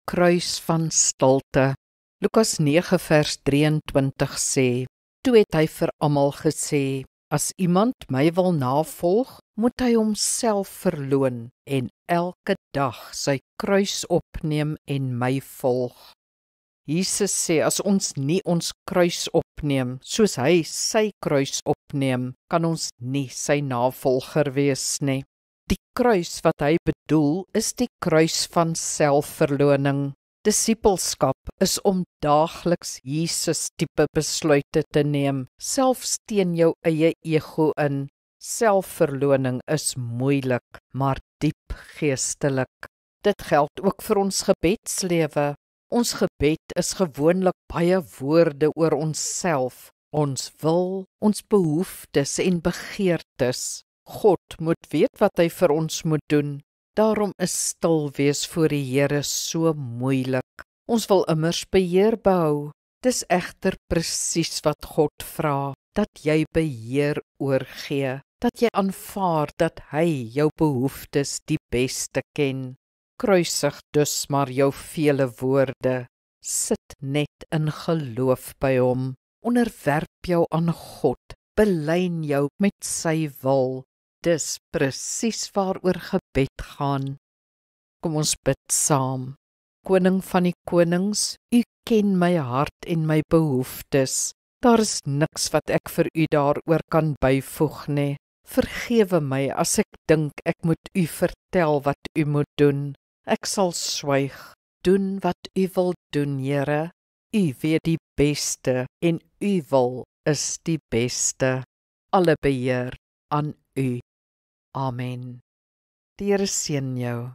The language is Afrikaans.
kruis van stilte. Lukas 9 vers 23 sê, toe het hy vir almal gesê, as iemand my wil navolg, moet hy homself verloon en elke dag sy kruis opneem en my volg. Jesus sê, as ons nie ons kruis opneem, soos hy sy kruis opneem, kan ons nie sy navolger wees nie. Die kruis wat hy bedoel, is die kruis van selfverloning. Disippelskap is om daagliks Jesus tipe besluite te neem, selfs teen jou eie ego in. Selfverloning is moeilik, maar diep geestelik. Dit geld ook vir ons gebedslewe. Ons gebed is gewoonlik baie woorde oor onsself, ons wil, ons behoeftes en begeertes. God moet weet wat hy vir ons moet doen. Daarom is stil wees voor die Here so moeilik. Ons wil immers beheer behou. Dis egter presies wat God vra, dat jy beheer oorgee, dat jy aanvaar dat hy jou behoeftes die beste ken. Kruisig dus maar jou vele woorde, sit net in geloof by hom, onderwerp jou aan God, belyn jou met sy wil. Dis presies waaroor gebed gaan. Kom ons bid saam. Koning van die konings, U ken my hart en my behoeftes. Daar is niks wat ek vir U daaroor kan byvoeg nie. Vergewe my as ek dink ek moet U vertel wat U moet doen. Ek sal swyg. Doen wat U wil doen, Here. U weet die beste en U wil is die beste. Alle beheer aan U. Amen. Die Here seën jou.